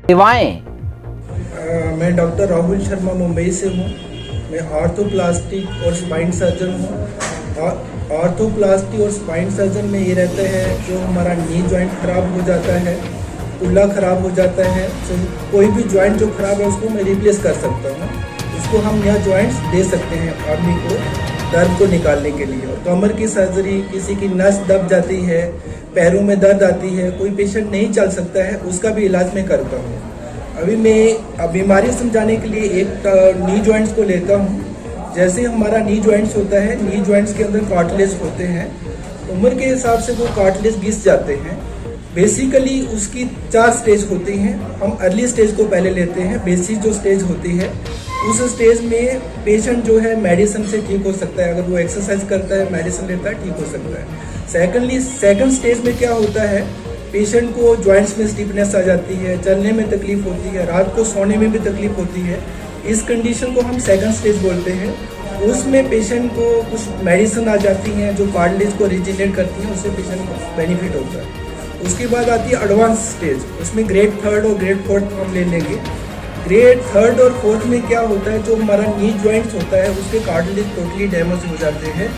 सेवाएं। मैं डॉक्टर राहुल शर्मा मुंबई से हूँ। मैं ऑर्थोप्लास्टिक और स्पाइन सर्जन हूँ। ऑर्थोप्लास्टिक और स्पाइन सर्जन में ये रहता है जो हमारा नी जॉइंट ख़राब हो जाता है, कुल्ला ख़राब हो जाता है, तो कोई भी जॉइंट जो ख़राब है उसको मैं रिप्लेस कर सकता हूँ। उसको हम नया जॉइंट्स दे सकते हैं आदमी को दर्द को निकालने के लिए। और कमर की सर्जरी, किसी की नस दब जाती है, पैरों में दर्द आती है, कोई पेशेंट नहीं चल सकता है, उसका भी इलाज मैं करता हूँ। अभी मैं बीमारी समझाने के लिए एक नी जॉइंट्स को लेता हूँ। जैसे हमारा नी जॉइंट्स होता है, नी जॉइंट्स के अंदर कार्टिलेज होते हैं, उम्र के हिसाब से वो कार्टिलेज घिस जाते हैं। बेसिकली उसकी 4 स्टेज होती हैं। हम अर्ली स्टेज को पहले लेते हैं। बेसिक जो स्टेज होती है उस स्टेज में पेशेंट जो है मेडिसिन से ठीक हो सकता है। अगर वो एक्सरसाइज करता है, मेडिसिन लेता है, ठीक हो सकता है। सेकंड स्टेज में क्या होता है, पेशेंट को जॉइंट्स में स्टिफनेस आ जाती है, चलने में तकलीफ होती है, रात को सोने में भी तकलीफ होती है। इस कंडीशन को हम सेकंड स्टेज बोलते हैं। उसमें पेशेंट को कुछ मेडिसिन आ जाती हैं जो कार्टिलेज को रिजेनरेट करती हैं, उससे पेशेंट को बेनिफिट होता है। उसके बाद आती है एडवांस स्टेज। उसमें ग्रेड 3 और ग्रेड 4 हम ले लेंगे। ग्रेड 3 और 4 में क्या होता है, जो हमारा नी जॉइंट्स होता है उसके कार्टिलेज टोटली डैमेज हो जाते हैं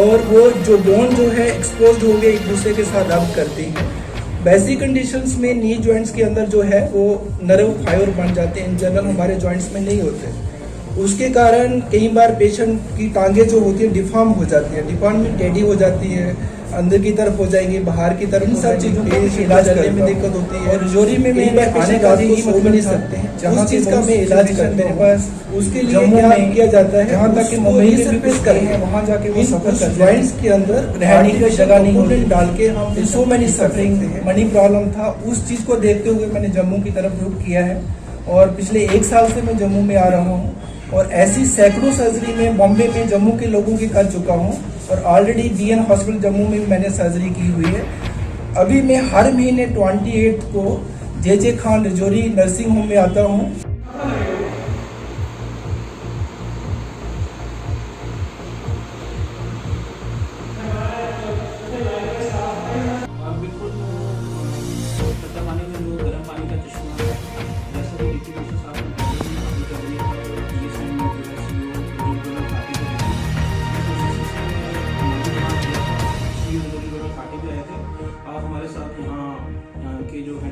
और वो जो बोन जो है एक्सपोज हो गए, एक दूसरे के साथ रब करती हैं। वैसी कंडीशंस में नी जॉइंट्स के अंदर जो है वो नर्व फाइबर बन जाते हैं। इन जनरल हमारे जॉइंट्स में नहीं होते। उसके कारण कई बार पेशेंट की टांगे जो होती है डिफॉर्म हो जाती है, डिफॉर्म टेढ़ी हो जाती है, अंदर की तरफ हो जाएंगी, बाहर की तरफ। इन सब चीज़ों का इलाज करने में दिक्कत होती है। और रजौरी में मैं आने का भी सो भी नहीं सकते हैं, उस चीज़ का मैं इलाज करता हूं मेरे पास। उसके लिए क्या किया जाता है, जहाँ तक कि मुंबई में भी करें वहाँ जाके वो सफर कर जॉइंट्स के अंदर रहने की जगह नहीं होती, डाल के हम so many suffering money problem था। उस चीज़ को देखते हुए मैंने जम्मू की तरफ रुख किया है और पिछले 1 साल से मैं जम्मू में आ रहा हूँ। और ऐसी सैकड़ों सर्जरी में बॉम्बे में जम्मू के लोगों की कर चुका हूँ और ऑलरेडी बीएन हॉस्पिटल जम्मू में मैंने सर्जरी की हुई है। अभी मैं हर महीने 28 को जे खान रजौरी नर्सिंग होम में आता हूँ।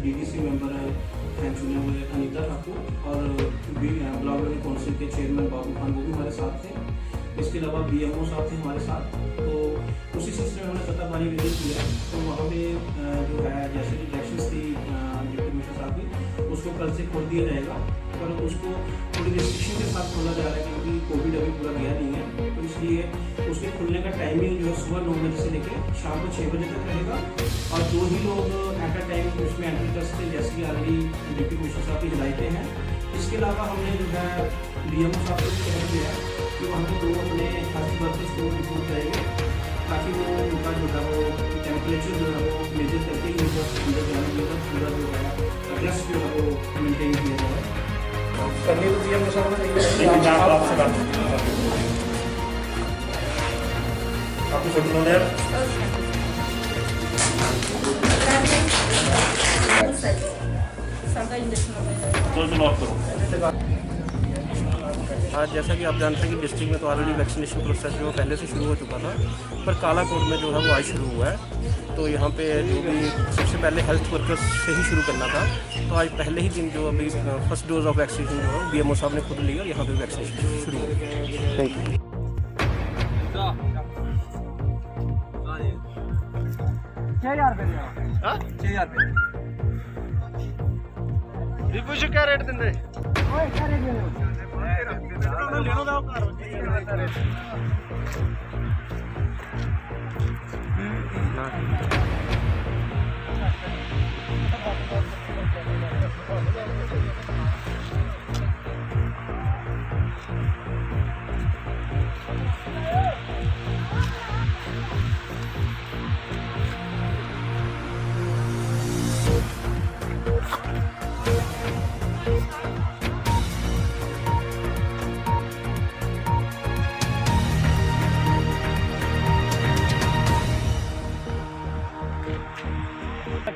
डीडीसी मेंबर हैं चुने हुए अनीता ठाकुर और ब्लॉक लेवल काउंसिल के चेयरमैन बाबू खान, वो भी हमारे साथ थे। इसके अलावा बीएमओ साहब थे हमारे साथ। तो उसी सिलसिले में हमने सत्ताबारी विजिट किया। तो वहाँ पे जो है जैसे इलेक्शन थी डिप्टी कमिश्नर साहब की, उसको कल से खोल दिया जाएगा, पर उसको थोड़ी रिस्ट्रिक्शन के साथ खोला जा रहा है क्योंकि कोविड अभी पूरा गया नहीं है। तो इसलिए उसके खुलने का टाइमिंग जो है सुबह 9 बजे से लेकर शाम को 6 बजे तक रहेगा। और 2 ही लोग एट अ टाइम उसमें एंट्री कर सकते, जैसे कि ऑलरेडी डिप्टी कमिश्नर साहब की हिदायतें हैं। इसके अलावा हमने जो है डीएमओ साहब को कह दिया है कि वहाँ पे 2 अपने हेल्थ वर्कर्स को रिपोर्ट करेंगे ताकि वो उनका जो है वो टेम्परेचर जो है वो मेजर करके ही उनका अंदर जाने के बाद पूरा जो है एड्रेस जो है वो मेनटेन किया जाए। करने को डीएमओ साहब ने आपको नोजल ऑफ करो। आज जैसा कि आप जानते हैं कि डिस्ट्रिक्ट में तो ऑलरेडी वैक्सीनेशन प्रोसेस जो पहले से शुरू हो चुका था, पर कालाकोट में जो है वो आज शुरू हुआ है। तो यहाँ पे जो भी सबसे पहले हेल्थ वर्कर्स से ही शुरू करना था, तो आज पहले ही दिन जो अभी फर्स्ट डोज ऑफ वैक्सीनेशन जो है BMO साहब ने खुद ली और यहाँ पे वैक्सीनेशन शुरू हो गई। Thank you. 6000 रुपये हाँ 6000 रुपये रिपू जी क्या रेट देंगे?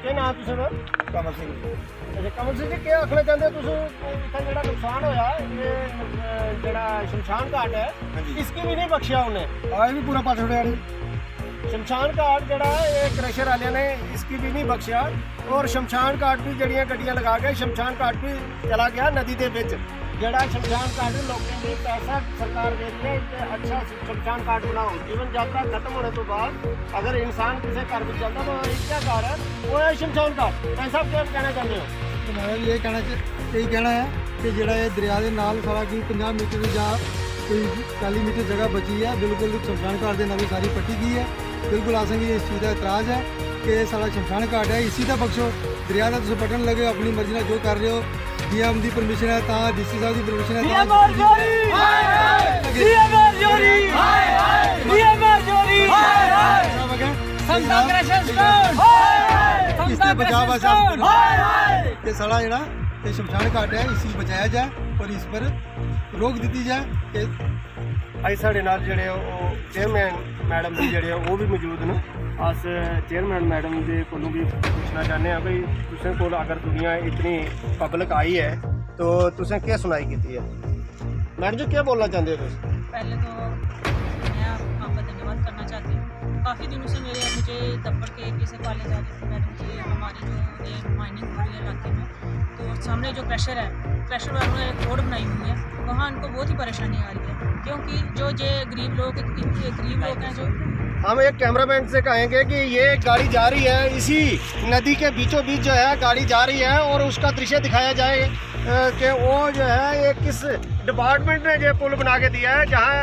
क्या नाम तुसें दा? कमल सिंह। अच्छा कमल सिंह जी क्या आखना चाहते हो तुस इत्थै जेह्ड़ा नुकसान होया ये जेह्ड़ा शमशान घाट है इसकी भी नहीं बख्शिया उन्हें आज भी पूरा पास छोड़िया शमशान घाट जेह्ड़ा ये क्रशर वाले ने इसकी भी नहीं बख्शिया और शमशान घाट भी जड़ियां गड्डियां लगा के शमशान घाट भी चला गया नदी के बिच जेड़ा शमशान घाट लोगों ने पैसा सरकार दे रही है कि अच्छा शमशान घाट बनाओ जीवन यात्रा खत्म होने तो बाद अगर इंसान किसी घर में चलता तो एक क्या घर है वो है शमशान घाट। ऐसा क्या कहना चाहते हो? तो मैं भी यही कहना है कि ਜਿਹੜਾ ਇਹ ਦਰਿਆ ਦੇ ਨਾਲ ਸਾਰਾ ਕੀ 50 मीटर ਜਾਂ कोई 40 मीटर जगह बची है बिल्कुल शमशान घाट के नाल सारी पट्टी गई है। बिल्कुल असेंगी इस चीज़ का एतराज़ है कि सारा शमशान घाट है इसी का बख्शो दरिया का तुम पटन लगे अपनी मर्जी ਨਾਲ जो कर रहे हो DM की परमिशन है ਤਾਂ DC साहब की परमिशन है इससे बचाव कि सारा जरा शमशान घाट है इसी बचाया जाए और इस पर रोक दी जाए कि ਅੱਜ ਸਾਡੇ ਨਾਲ ਜਿਹੜੇ ਉਹ ਚੇਅਰਮੈਨ ਮੈਡਮ ਜੀ ਜਿਹੜੇ ਉਹ ਵੀ ਮੌਜੂਦ ਨੇ अस चेयरमैन मैडम के कोलों भी पूछना चाहते हैं भाई तुसें कोल अगर दुनिया इतनी पब्लिक आई है तो तुसें क्या सुनाई की है? मैडम जी क्या बोलना चाहते हो? पहले तो मैं आपका धन्यवाद करना चाहती हूँ। काफ़ी दिनों से मुझे दफ्तर के किसी कॉलेज आ रही थी मैडम जी हमारी जो ये माइनिंग हो रही है इलाके में तो सामने जो क्रशर है क्रशर वालों ने एक रोड बनाई हुई है वहाँ उनको बहुत ही परेशानी आ रही है क्योंकि जो ये गरीब लोग हैं जो हम एक कैमरामैन से कहेंगे कि ये गाड़ी जा रही है इसी नदी के बीचों बीच जो है गाड़ी जा रही है और उसका दृश्य दिखाया जाए कि वो जो है ये किस डिपार्टमेंट ने ये पुल बना के दिया है जहाँ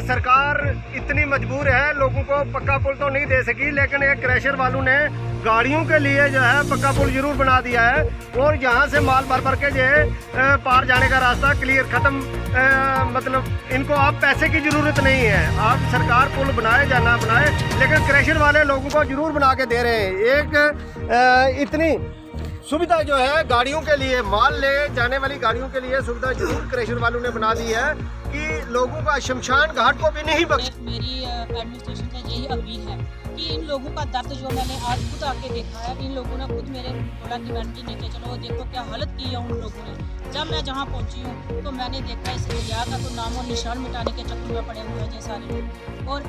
सरकार इतनी मजबूर है लोगों को पक्का पुल तो नहीं दे सकी लेकिन एक क्रैशर वालों ने गाड़ियों के लिए जो है पक्का पुल जरूर बना दिया है और यहाँ से माल भर के जो है पार जाने का रास्ता क्लियर ख़त्म मतलब इनको अब पैसे की ज़रूरत नहीं है आप सरकार पुल बनाए या ना बनाए लेकिन क्रैशर वाले लोगों को जरूर बना के दे रहे हैं। एक इतनी सुविधा जो है गाड़ियों के लिए माल ले जाने वाली गाड़ियों के लिए सुविधा जरूर क्रैशर वालों ने बना दी है कि लोगों का शमशान घाट को भी नहीं बख्श। मेरी एडमिनिस्ट्रेशन से यही अपील है कि इन लोगों का दर्द जो मैंने आज खुद आके देखा है इन लोगों ने खुद मेरे बोला कि मैडम जी नीचे चलो देखो क्या हालत की है उन लोगों ने। जब मैं जहाँ पहुँची हूँ तो मैंने देखा इस दरिया का तो नामो निशान मिटाने के चक्कर में पड़े हुए हैं ये सारे लोग और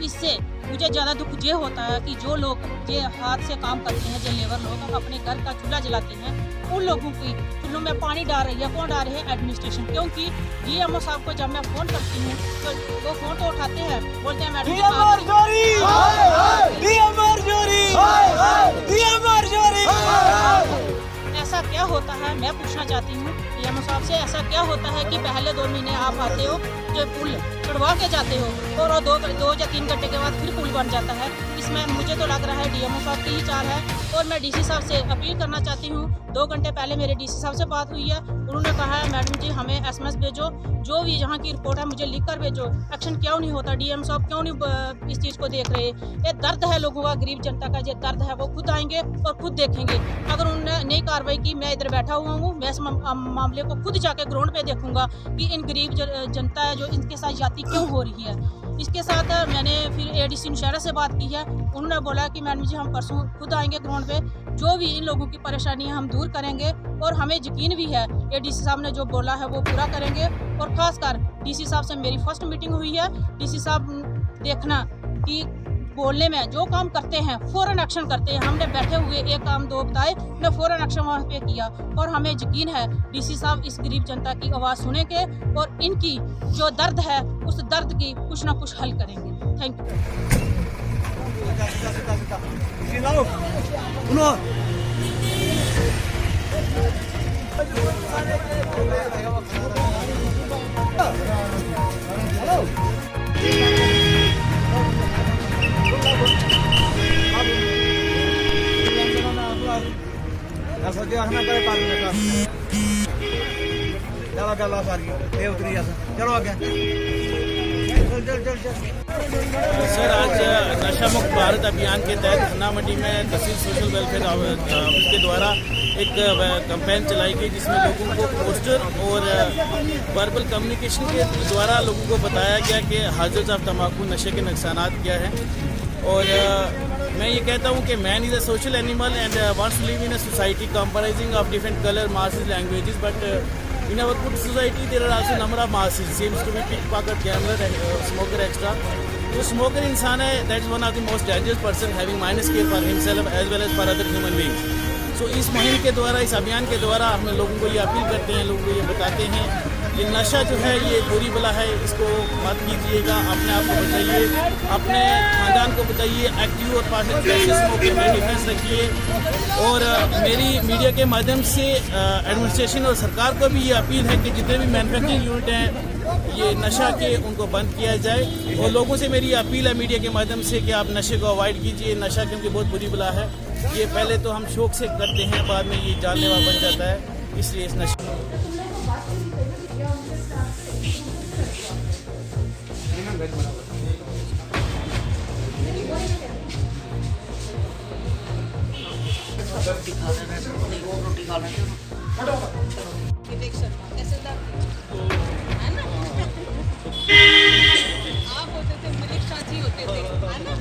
इससे मुझे ज़्यादा दुख ये होता है कि जो लोग ये हाथ से काम करते हैं जो लेबर लोग अपने घर का चूल्हा जलाते हैं उन लोगों की चूल्हों में पानी डाल रही है कौन डाल रहे हैं एडमिनिस्ट्रेशन क्योंकि DMO साहब को जब मैं फ़ोन करती हूँ तो वो फ़ोन तो उठाते हैं बोलते हैं मैडम ऐसा क्या होता है मैं पूछना चाहती हूँ DMO साहब से ऐसा क्या होता है कि पहले 2 महीने आप आते हो जो पुल चढ़वा के जाते हो और 2 या 3 घंटे के बाद फिर पुल बन जाता है। इसमें मुझे तो लग रहा है DMO साहब की ही चाल है और मैं DC साहब से अपील करना चाहती हूँ। 2 घंटे पहले मेरे DC साहब से बात हुई है उन्होंने कहा है मैडम जी हमें SMS भेजो जो भी यहाँ की रिपोर्ट है मुझे लिख कर भेजो। एक्शन क्यों नहीं होता DM साहब क्यों नहीं इस चीज़ को देख रहे? ये दर्द है लोगों का गरीब जनता का ये दर्द है वो खुद आएंगे और खुद देखेंगे। अगर उन्होंने नहीं कार्रवाई की मैं इधर बैठा हुआ हूँ मैं इस मामले को खुद जाके ग्राउंड पे देखूंगा कि इन गरीब जनता है जो इनके साथ जाति क्यों हो रही है। इसके साथ मैंने फिर ADC नौशहरा से बात की है उन्होंने बोला कि मैडम जी हम परसों खुद आएंगे ग्राउंड पे जो भी इन लोगों की परेशानी है हम दूर करेंगे और हमें यकीन भी है ये डीसी साहब ने जो बोला है वो पूरा करेंगे। और खासकर डीसी साहब से मेरी फर्स्ट मीटिंग हुई है। डीसी साहब देखना कि बोलने में जो काम करते हैं फ़ौरन एक्शन करते हैं। हमने बैठे हुए एक काम दो बताए, ने फ़ौरन एक्शन वहाँ पे किया और हमें यकीन है डीसी साहब इस गरीब जनता की आवाज़ सुनेंगे और इनकी जो दर्द है उस दर्द की कुछ ना कुछ हल करेंगे। थैंक सर, आज नशा मुक्त भारत अभियान के तहत धन्ना मंडी में तहसील सोशल वेलफेयर ऑफिस के द्वारा एक कैंपेन चलाई गई, जिसमें लोगों को पोस्टर और वर्बल कम्युनिकेशन के द्वारा लोगों को बताया गया कि हाजिर ऑफ तम्बाकू नशे के नुकसानात क्या हैं। और मैं ये कहता हूँ कि man is a social animal and wants to live in a society comprising of different colour, masses, languages, but in our good society there are also number of masses seems to be pickpocket, gambler, smoker, extra. जो smoker इंसान है that is one of the most dangerous person having minus care for himself as well as for other human beings. So इस मुहिम के द्वारा, इस अभियान के द्वारा हम लोगों को ये अपील करते हैं, लोगों को ये बताते हैं कि नशा जो है ये बुरी बला है, इसको मत कीजिएगा, अपने आप को बचाइए, अपने खानदान को बचाइए, एक्टिव और पॉजिटिव स्मोकिंग में डिफेंस रखिए। और मेरी मीडिया के माध्यम से एडमिनिस्ट्रेशन और सरकार को भी ये अपील है कि जितने भी मैन्युफैक्चरिंग यूनिट हैं ये नशा के उनको बंद किया जाए। और लोगों से मेरी अपील है मीडिया के माध्यम से कि आप नशे को अवॉइड कीजिए। नशा क्योंकि बहुत बुरी बला है, ये पहले तो हम शौक से करते हैं, बाद में ये जानलेवा बन जाता है, इसलिए इस नशे आप होते थे, मलिक शाजी होते थे, है ना?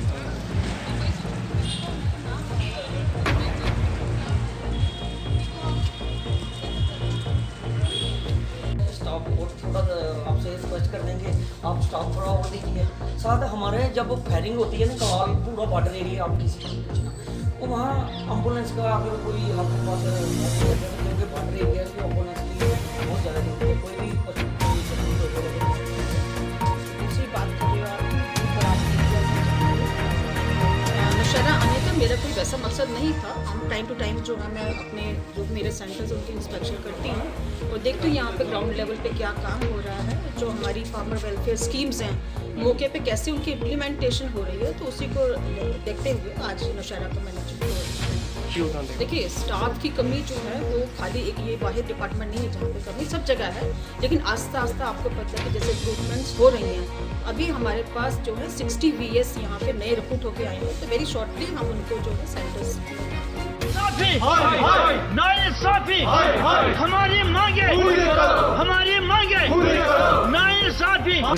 स्टाफ और थोड़ा आपसे रिक्वेस्ट कर देंगे, आप स्टाफ थोड़ा और दीजिए। साथ हमारे जब फायरिंग होती है ना कवाल पूरा बॉर्डर एरिया, आप किसी को पूछना तो वहाँ एम्बुलेंस का अगर कोई आपके पास क्योंकि बॉर्डर एरिया है तो एम्बुलेंस की बहुत ज़्यादा जरूरत है। कोई भी दूसरी बात करिए नौशहरा आने का मेरा कोई वैसा मकसद नहीं था। हम टाइम टू टाइम जो है मैं अपने जो मेरे सेंटर्स उनकी इंस्पेक्शन करती हूँ और देखती हूँ यहाँ पे ग्राउंड लेवल पे क्या काम हो रहा है, जो हमारी फार्मर वेलफेयर स्कीम्स हैं मौके पे कैसे उनकी इम्प्लीमेंटेशन हो रही है। तो उसी को देखते हुए आज नौशहरा को मैंने देखिए स्टाफ की कमी जो है वो खाली एक ये वाहिद डिपार्टमेंट नहीं है जहाँ पे कमी, सब जगह है। लेकिन आस्ता आस्ता आपको पता है कि जैसे इम्प्रूवमेंट्स हो रही हैं। अभी हमारे पास जो है 60 VS यहाँ पे नए रिक्रूट होके आए हैं, तो वेरी शॉर्टली हम उनको जो है सेंटर्स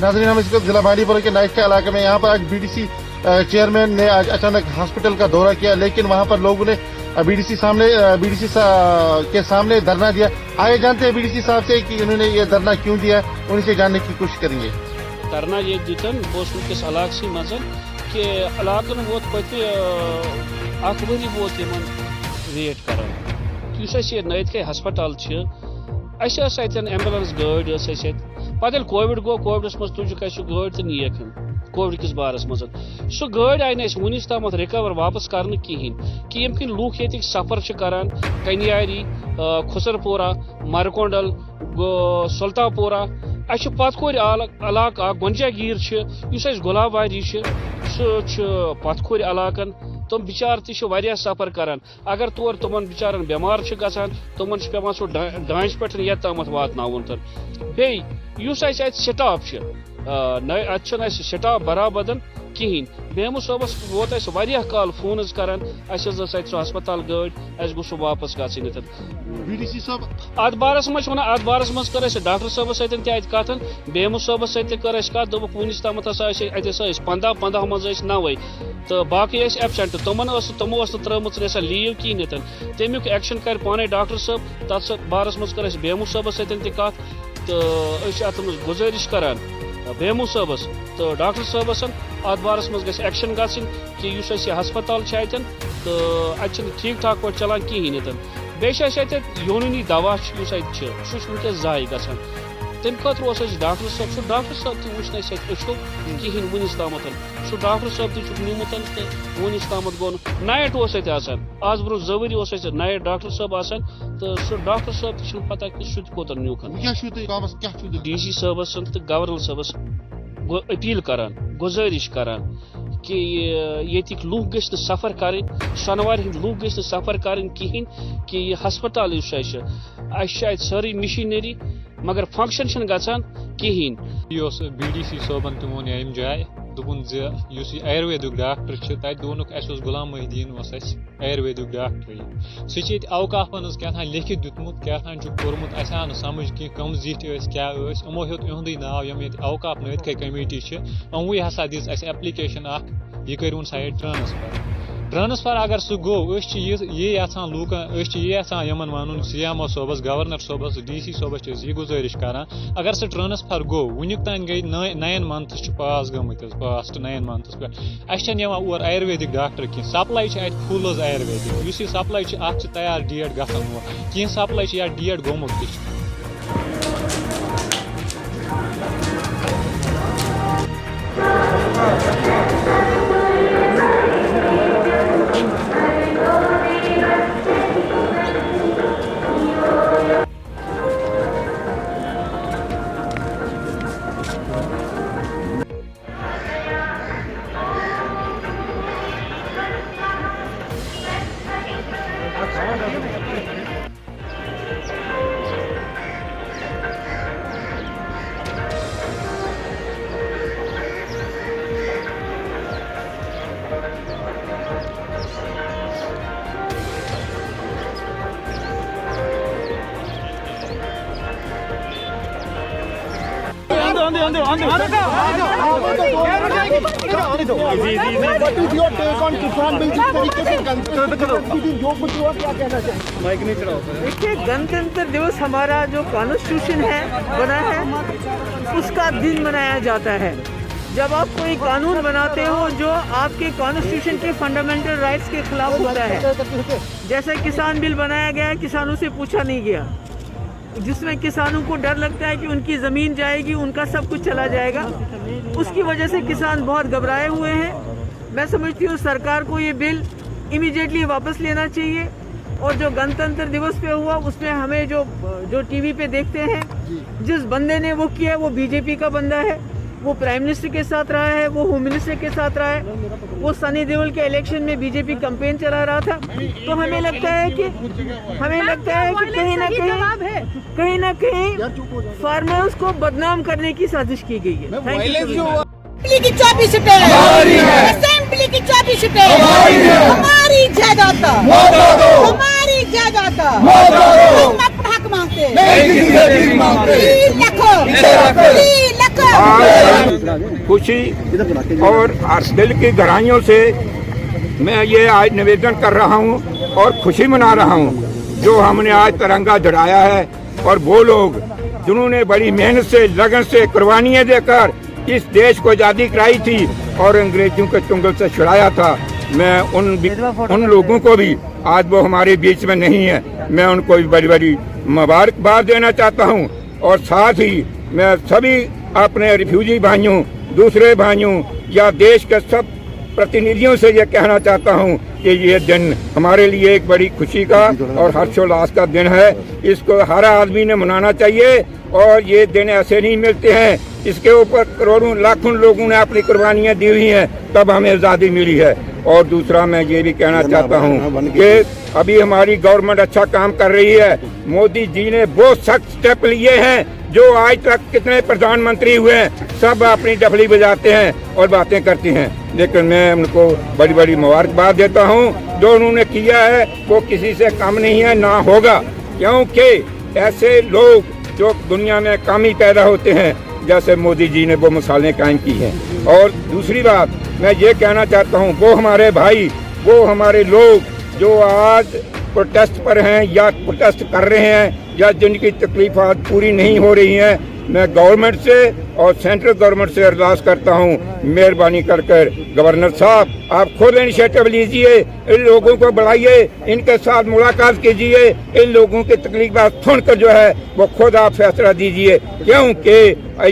नाज़रीन, हम इस वक्त जिला बांडीपुर के नाइका इलाके में यहाँ पर आज BDC चेयरमैन ने आज अचानक हॉस्पिटल का दौरा किया, लेकिन वहाँ पर लोगों ने BDC के सामने धरना दिया। आइए जानते हैं BDC साहब से कि उन्होंने ये धरना क्यों दिया, उनसे जानने की कोशिश करेंगे। धरना ये दितन बोस किस इलाके मज कि इलाकन वोत पत अख वरी वोत इन वेट कर ये नयत के हस्पताल एम्बुलेंस गाड़ी पे कोविड गो, कोविडस मज तुजुक गाड़ी तो नीक कोविड किस बारस मज सो गाड़ी आई वनिस तम रिकवर वापस कर कहें कि यम किन लूख ये सफर करान कन्यारी, खुसरपोरा, मरकोंडल, सुल्तानपोरा, पतखोर इलाका गुंजागीर गुलाबारी पतखोर इलाकन तुम बिचार तह सफर करान। अगर तौर तुम बिचारन बेमार गसान तुम पे सो डांच पे ये तम वातन बे स्टाफ अत स्टाफ बराबदन कहीं बेमू सोबस वोत वारिया काल फोन करान हस्पताल गाड़ी गो सह वापस गई बीडीसी साहब अत बारस मज वन अत बारस मज कर डॉक्टर साहबस कत बेमू साहबस कर कत दोक वनिस तम 15 मज 9 तो बाकी एबसेंट तमो त्रम लीव कहीं तमिक एक्शन कर पाने डॉक्टर साहब तथ बारस मज कर बेमू साहबस कत तो अत गुजारिश करान बेमू साहबस तो डॉक्टर साहबस अत बारस मज ग एक्शन कि हस्पताल तो अत ठीक ठाक पे चलान कहीं बे यूनानी दवा वनकस जाय ग तम खतर डॉक्टर साहब तुन अचो कहीं वनिस तम सह डॉक्टर साहब तुमुत तो वनिस तम गो नाइट आज ब्रो 2 वरी नाइट डॉक्टर साहब तो सह डॉक्टर साहब पता कि सह कोत न्यूक डीसी साहबस तो गवर्नर साहबस अपील करान गुजारिश करान कि ये लूक गश्त सफ़र करें सनवार लूक गश्त सफ़र करें कहीं कि यह हस्पताल सारी मशीनरी मगर फंक्शन गसान कहीं बीडीसी सोबन तमोन अम जाए दोपन आयुर्वेदिक डॉक्टर तत दोनक गुलाम मोहिद्दीन आयुर्वेदिक डॉक्टर सह अवकाफन क्या लिखित दुतमुत क्या कोर्मुत अस आव समझ कि कम जीत क्या यमो हेत इहुंदे नाव यम ये अवकाफ नथक कमेटी अमुए हसा दिस अस एप्लीकेशन यह करूँ साइड ट्रांसफर अगर सह गो ये यहां लूकन ये Yemen one CMO Sobers governor Sobers DC Sobers यह गुजारिश करान अगर सह ट्रांसफर गो वुनिक तान गई 9 मंथ्स पास गमत पास्ट 9 मंथ्स पे अन और आयुर्वेदिक डॉक्टर कह सप्लाई फुल आयुर्वेदिक यह सप्लाई तैयार डेट गसन वो कह सप्लाई या डेट गोमुत तह देखिए, गणतंत्र दिवस हमारा जो कॉन्स्टिट्यूशन है बना है उसका दिन मनाया जाता है। जब आप कोई कानून बनाते हो जो आपके कॉन्स्टिट्यूशन के फंडामेंटल राइट्स के खिलाफ होता है, जैसे किसान बिल बनाया गया, किसानों से पूछा नहीं गया, जिसमें किसानों को डर लगता है कि उनकी ज़मीन जाएगी, उनका सब कुछ चला जाएगा, उसकी वजह से किसान बहुत घबराए हुए हैं। मैं समझती हूँ सरकार को ये बिल इमीडिएटली वापस लेना चाहिए। और जो गणतंत्र दिवस पे हुआ उसमें हमें जो टीवी पे देखते हैं, जिस बंदे ने वो किया वो बीजेपी का बंदा है, वो प्राइम मिनिस्टर के साथ रहा है, वो होम मिनिस्टर के साथ रहा है, वो सनी देओल के इलेक्शन में बीजेपी कैंपेन चला रहा था। तो हमें लगता है कि कहीं ना कहीं फार्मर्स को बदनाम करने की साजिश की गई है। असेंबली की 24 सीटें असेंबली की 24 सीटें हमारी जायदाद हमारी जायदाद हम अपना हक मांगते खुशी और दिल की गहराइयों से मैं ये आज निवेदन कर रहा हूँ और खुशी मना रहा हूँ जो हमने आज तिरंगा चढ़ाया है। और वो लोग जिन्होंने बड़ी मेहनत से, लगन से, कुर्बानियाँ देकर इस देश को आज़ादी कराई थी और अंग्रेजों के चुंगल से छुड़ाया था, मैं उन लोगों को भी, आज वो हमारे बीच में नहीं है, मैं उनको भी बड़ी बड़ी मुबारकबाद देना चाहता हूँ। और साथ ही मैं सभी अपने रिफ्यूजी भाइयों, दूसरे भाइयों या देश के सब प्रतिनिधियों से ये कहना चाहता हूँ कि ये दिन हमारे लिए एक बड़ी खुशी का और हर्षोल्लास का दिन है। इसको हर आदमी ने मनाना चाहिए और ये दिन ऐसे नहीं मिलते हैं, इसके ऊपर करोड़ों लाखों लोगों ने अपनी कुर्बानियाँ दी हुई हैं, तब हमें आज़ादी मिली है। और दूसरा मैं ये भी कहना चाहता हूँ कि अभी हमारी गवर्नमेंट अच्छा काम कर रही है। मोदी जी ने बहुत सख्त स्टेप लिए हैं। जो आज तक कितने प्रधानमंत्री हुए हैं सब अपनी डफली बजाते हैं और बातें करते हैं, लेकिन मैं उनको बड़ी बड़ी मुबारकबाद देता हूँ। जो उन्होंने किया है वो किसी से कम नहीं है, ना होगा, क्योंकि ऐसे लोग जो दुनिया में कम ही पैदा होते हैं, जैसे मोदी जी ने वो मिसालें कायम की हैं। और दूसरी बात मैं ये कहना चाहता हूँ, वो हमारे भाई, वो हमारे लोग जो आज प्रोटेस्ट पर हैं या प्रोटेस्ट कर रहे हैं या जिनकी तकलीफ आज पूरी नहीं हो रही हैं, मैं गवर्नमेंट से और सेंट्रल गवर्नमेंट से अरदास करता हूँ, मेहरबानी कर गवर्नर साहब आप खुद इनिशिएटिव लीजिए, इन लोगों को बुलाइए, इनके साथ मुलाकात कीजिए, इन लोगों की तकलीफ सुनकर जो है वो खुद आप फैसला दीजिए, क्योंकि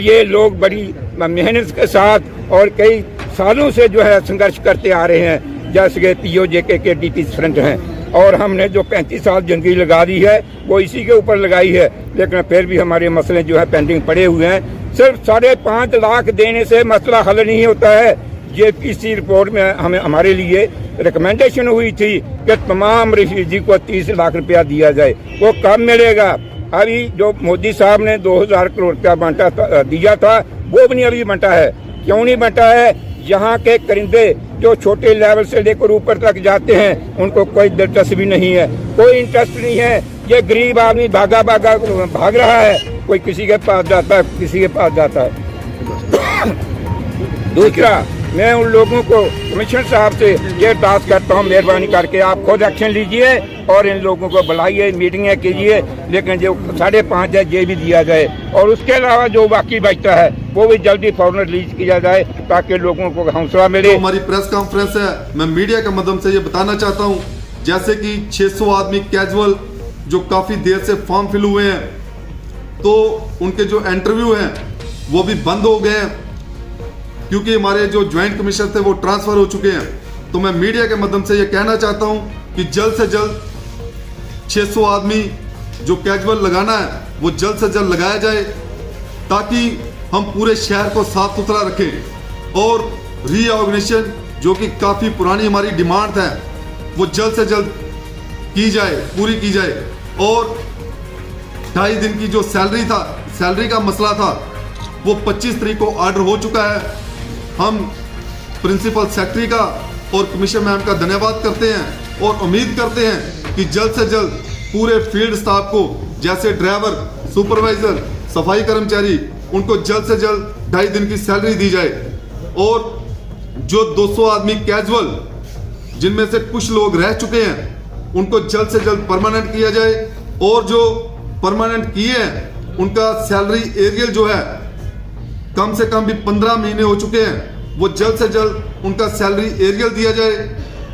ये लोग बड़ी मेहनत के साथ और कई सालों से जो है संघर्ष करते आ रहे हैं। जैसे कि POJK के DP फ्रंट हैं और हमने जो 35 साल जिंदगी लगा दी है वो इसी के ऊपर लगाई है, लेकिन फिर भी हमारे मसले जो है पेंडिंग पड़े हुए हैं। सिर्फ 5.5 लाख देने से मसला हल नहीं होता है। ये इसी रिपोर्ट में हमें हमारे लिए रिकमेंडेशन हुई थी कि तमाम रिफ्यूजी को 30 लाख रुपया दिया जाए। वो कब मिलेगा? अभी जो मोदी साहब ने 2000 करोड़ का दिया था वो भी नहीं अभी बंटा है। क्यों नहीं बंटा है? यहाँ के करिंदे जो छोटे लेवल से लेकर ऊपर तक जाते हैं उनको कोई दिलचस्पी नहीं है, कोई इंटरेस्ट नहीं है। ये गरीब आदमी भाग रहा है, कोई किसी के पास जाता है, किसी के पास जाता है। दूसरा, मैं उन लोगों को कमिश्नर साहब से ये अरदास करता हूँ, मेहरबानी करके आप खुद एक्शन लीजिए और इन लोगों को बुलाइए, मीटिंगें कीजिए, लेकिन जो 5.5 है ये भी दिया जाए और उसके अलावा जो बाकी बचता है वो भी जल्दी फौरन रिलीज किया जाए ताकि लोगों को हौसला मिले। तो हमारी प्रेस कॉन्फ्रेंस है, मैं मीडिया के माध्यम से ये बताना चाहता हूँ, जैसे कि 600 आदमी कैजुअल जो काफी देर से फॉर्म फिल हुए हैं, तो उनके जो इंटरव्यू हैं वो भी बंद हो गए हैं क्योंकि हमारे जो ज्वाइंट कमिश्नर थे वो ट्रांसफर हो चुके हैं। तो मैं मीडिया के माध्यम से ये कहना चाहता हूँ कि जल्द से जल्द 600 आदमी जो कैजुअल लगाना है वो जल्द से जल्द लगाया जाए ताकि हम पूरे शहर को साफ सुथरा रखें और रीऑर्गेनाइजेशन जो कि काफ़ी पुरानी हमारी डिमांड है वो जल्द से जल्द की जाए, पूरी की जाए। और 2.5 दिन की जो सैलरी का मसला था वो 25 तारीख को ऑर्डर हो चुका है। हम प्रिंसिपल सेक्रेटरी का और कमिश्नर मैम का धन्यवाद करते हैं और उम्मीद करते हैं कि जल्द से जल्द पूरे फील्ड स्टाफ को, जैसे ड्राइवर, सुपरवाइजर, सफाई कर्मचारी, उनको जल्द से जल्द 2.5 दिन की सैलरी दी जाए। और जो 200 आदमी कैजुअल जिनमें से कुछ लोग रह चुके हैं उनको जल्द से जल्द परमानेंट किया जाए और जो परमानेंट किए हैं उनका सैलरी एरियल जो है कम से कम भी 15 महीने हो चुके हैं, वो जल्द से जल्द उनका सैलरी एरियल दिया जाए।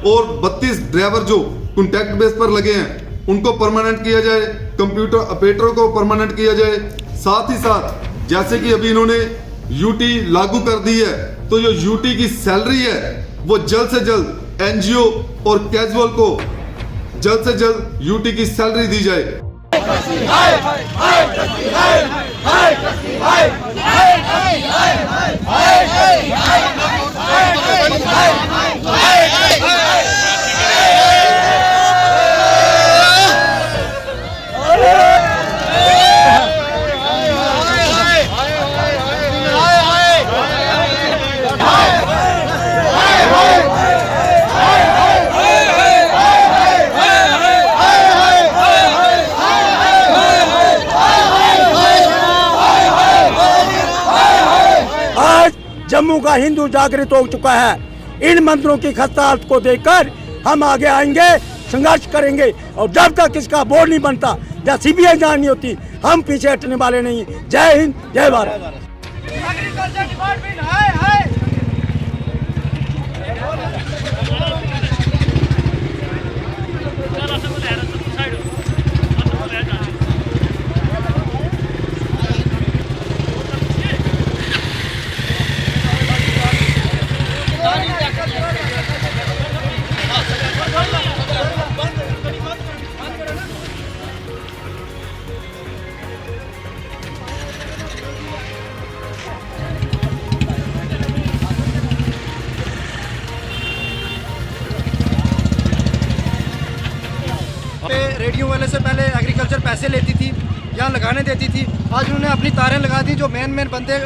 और 32 ड्राइवर जो कॉन्ट्रैक्ट बेस पर लगे हैं उनको परमानेंट किया जाए, कंप्यूटर ऑपरेटरों को परमानेंट किया जाए। साथ ही साथ जैसे कि अभी इन्होंने यूटी लागू कर दी है, तो जो यूटी की सैलरी है वो जल्द से जल्द NGO और कैजुअल को जल्द से जल्द यूटी की सैलरी दी जाए। जम्मू का हिंदू जागृत हो चुका है। इन मंत्रों की खस्ता हालत को देखकर हम आगे आएंगे, संघर्ष करेंगे और जब तक इसका बोर्ड नहीं बनता या CBI जांच नहीं होती हम पीछे हटने वाले नहीं। जय हिंद, जय भारत। रेडियो वाले से पहले एग्रीकल्चर पैसे लेती थी, यहाँ लगाने देती थी। आज उन्होंने अपनी तारें लगा दी। जो मेन बंदे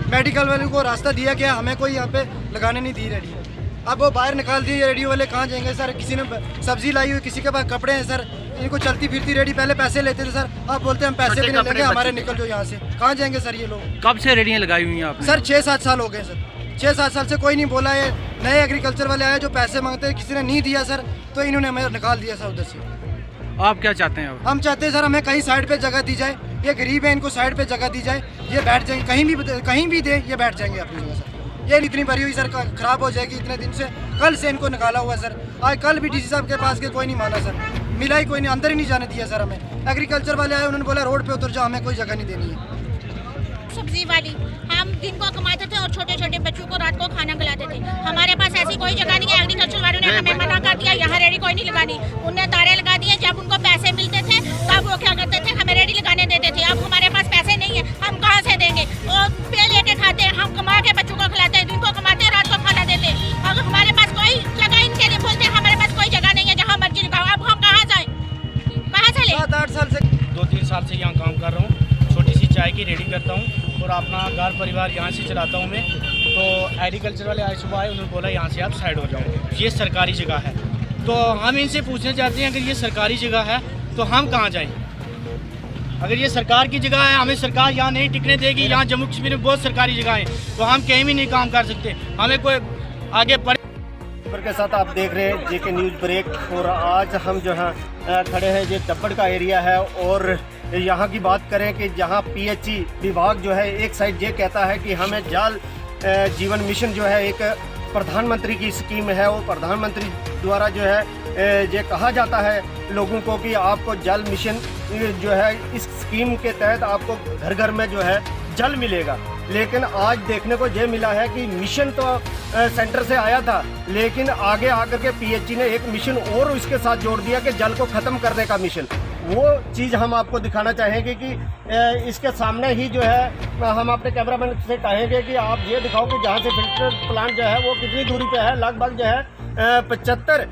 मेडिकल वाले को रास्ता दिया गया, हमें कोई यहाँ पे लगाने नहीं दी रेडियो। अब वो बाहर निकाल दिए। रेडियो वाले कहाँ जाएंगे सर? किसी ने सब्जी लाई हुई, किसी के पास कपड़े हैं सर, इनको चलती फिरती रेडी। पहले पैसे लेते थे सर, अब बोलते हैं हम पैसे भी नहीं लेंगे, हमारे निकल जो यहाँ से। कहाँ जाएंगे सर ये लोग? कब से रेडियाँ लगाई हुई हैं आपने? सर 6-7 साल हो गए सर। 6-7 साल से कोई नहीं बोला है। नए एग्रीकल्चर वाले आए जो पैसे मांगते हैं, किसी ने नहीं दिया सर, तो इन्होंने हमें निकाल दिया सर उधर से। आप क्या चाहते हैं? हम चाहते हैं सर हमें कहीं साइड पे जगह दी जाए। ये गरीब है, इनको साइड पे जगह दी जाए, ये बैठ जाएंगे। कहीं भी दे, ये बैठ जाएंगे अपनी जगह सर। ये इतनी भरी हुई सर खराब हो जाएगी इतने दिन से। कल से इनको निकाला हुआ सर। आज कल भी डीसी साहब के पास के कोई नहीं माना सर, मिला ही कोई नहीं, अंदर ही नहीं जाने दिया सर हमें। एग्रीकल्चर वाले आए, उन्होंने बोला रोड पे उतर जाओ, हमें कोई जगह नहीं देनी है। सब्जी वाली हम दिन को कमाते थे और छोटे छोटे बच्चों को रात को खाना खिलाते थे। हमारे पास ऐसी कोई जगह नहीं है। एग्रीकल्चर वालों ने हमें मना कर दिया, यहाँ रेडी कोई नहीं लगानी। उन्हें तारे लगा दिए। जब उनको पैसे मिलते थे तब वो क्या करते थे, हमें रेडी लगाने देते थे। अब हमारे पास पैसे नहीं है, हम कहाँ से देंगे? और पे लेके खाते हैं, हम कमा के बच्चों को खिलाते हैं, दिन को कमाते हैं, रात को खाना देते हैं। अगर हमारे पास कोई जगह, इनके लिए बोलते हैं हमारे पास कोई जगह नहीं है, जहाँ मर्जी लगाओ। अब हम कहाँ जाए, कहाँ से ले? 7-8 साल से 2-3 साल से यहाँ काम कर रहा हूँ। छोटी सी चाय की रेडी करता हूँ और अपना घर परिवार यहाँ से चलाता हूँ मैं। तो एग्रीकल्चर वाले आज सुबह आए, उन्होंने बोला यहाँ से आप साइड हो जाओ, ये सरकारी जगह है। तो हम इनसे पूछना चाहते हैं, अगर ये सरकारी जगह है तो हम कहाँ जाएँ? अगर ये सरकार की जगह है, हमें सरकार यहाँ नहीं टिकने देगी। यहाँ जम्मू कश्मीर में बहुत सरकारी जगह है, तो हम कहीं भी नहीं काम कर सकते। हमें कोई आगे के साथ आप देख रहे हैं जेके न्यूज़ ब्रेक। और आज हम जो है खड़े हैं, ये दब्बड़ का एरिया है। और यहाँ की बात करें कि जहाँ PHE विभाग जो है एक साइड ये कहता है कि हमें जल जीवन मिशन जो है एक प्रधानमंत्री की स्कीम है, और प्रधानमंत्री द्वारा जो है ये कहा जाता है लोगों को कि आपको जल मिशन जो है इस स्कीम के तहत आपको घर घर में जो है जल मिलेगा। लेकिन आज देखने को ये मिला है कि मिशन तो सेंटर से आया था, लेकिन आगे आकर के PHE ने एक मिशन और इसके साथ जोड़ दिया कि जल को ख़त्म करने का मिशन। वो चीज़ हम आपको दिखाना चाहेंगे कि इसके सामने ही जो है हम अपने कैमरामैन से कहेंगे कि आप ये दिखाओ कि जहाँ से फिल्टर प्लांट जो है वो कितनी दूरी पे है। लगभग जो है 75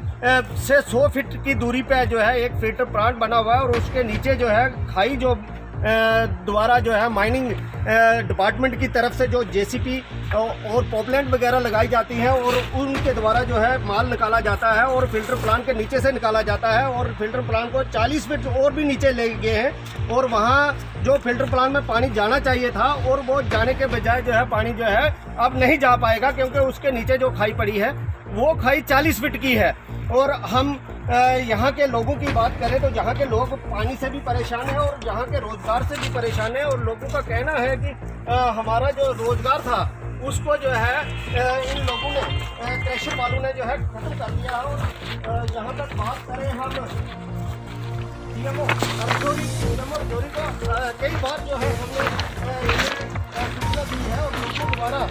से 100 फीट की दूरी पे जो है एक फिल्टर प्लांट बना हुआ है। और उसके नीचे जो है खाई जो द्वारा जो है माइनिंग डिपार्टमेंट की तरफ से जो JCP और पॉपलैंड वगैरह लगाई जाती हैं, और उनके द्वारा जो है माल निकाला जाता है और फिल्टर प्लांट के नीचे से निकाला जाता है। और फिल्टर प्लांट को 40 फीट और भी नीचे ले गए हैं, और वहाँ जो फिल्टर प्लांट में पानी जाना चाहिए था और वो जाने के बजाय जो है पानी जो है अब नहीं जा पाएगा, क्योंकि उसके नीचे जो खाई पड़ी है वो खाई 40 फीट की है। और हम यहाँ के लोगों की बात करें तो यहाँ के लोग पानी से भी परेशान हैं और यहाँ के रोज़गार से भी परेशान हैं। और लोगों का कहना है कि हमारा जो रोज़गार था उसको जो है इन लोगों ने, क्रशर वालों ने जो है खत्म कर दिया। और यहाँ तक बात करें हम DMO रजौरी को कई बार जो है हमने सूचना दी है और लोगों द्वारा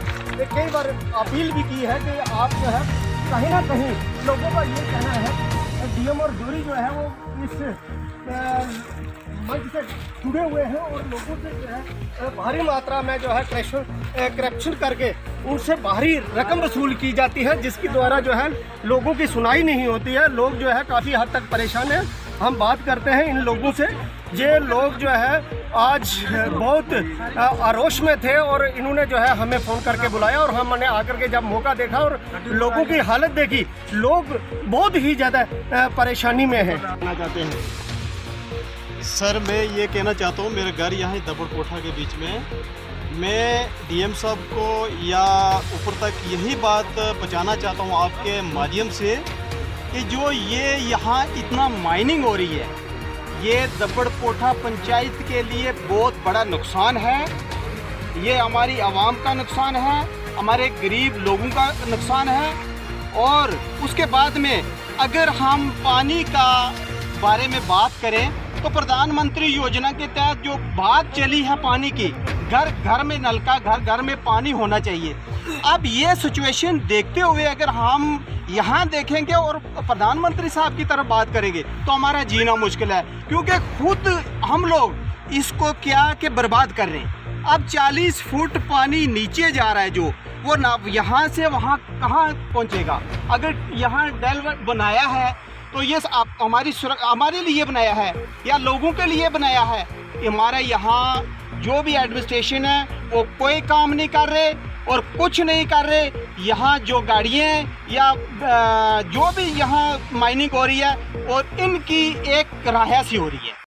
कई बार अपील भी की है कि आप जो है कहीं ना कहीं लोगों का ये कहना है DMO रजौरी जो है वो इस मंच से जुड़े हुए हैं और लोगों से जो है भारी मात्रा में जो है करप्शन करके उनसे भारी रकम वसूल की जाती है, जिसके द्वारा जो है लोगों की सुनाई नहीं होती है। लोग जो है काफ़ी हद तक परेशान हैं। हम बात करते हैं इन लोगों से। ये लोग जो है आज बहुत आरोश में थे और इन्होंने जो है हमें फ़ोन करके बुलाया और हमने आकर के जब मौका देखा और लोगों की हालत देखी, लोग बहुत ही ज़्यादा परेशानी में हैं। चाहते हैं सर, मैं ये कहना चाहता हूँ, मेरा घर यहाँ दब्बड़ कोठा के बीच में है। मैं DM साहब को या ऊपर तक यही बात पहुँचाना चाहता हूँ आपके माध्यम से कि जो ये यहाँ इतना माइनिंग हो रही है, ये दब्बड़ कोठा पंचायत के लिए बहुत बड़ा नुकसान है। ये हमारी आवाम का नुकसान है, हमारे गरीब लोगों का नुकसान है। और उसके बाद में अगर हम पानी का बारे में बात करें तो प्रधानमंत्री योजना के तहत जो बात चली है पानी की, घर घर में नलका, घर घर में पानी होना चाहिए। अब ये सिचुएशन देखते हुए अगर हम यहाँ देखेंगे और प्रधानमंत्री साहब की तरफ बात करेंगे तो हमारा जीना मुश्किल है, क्योंकि खुद हम लोग इसको क्या कि बर्बाद कर रहे हैं। अब 40 फुट पानी नीचे जा रहा है, जो वो ना यहाँ से वहाँ कहाँ पहुँचेगा। अगर यहाँ डैम बनाया है तो ये हमारे लिए बनाया है या लोगों के लिए बनाया है? हमारे यहाँ जो भी एडमिनिस्ट्रेशन है वो कोई काम नहीं कर रहे और कुछ नहीं कर रहे। यहाँ जो गाड़ियाँ या जो भी यहाँ माइनिंग हो रही है और इनकी एक राह सी हो रही है।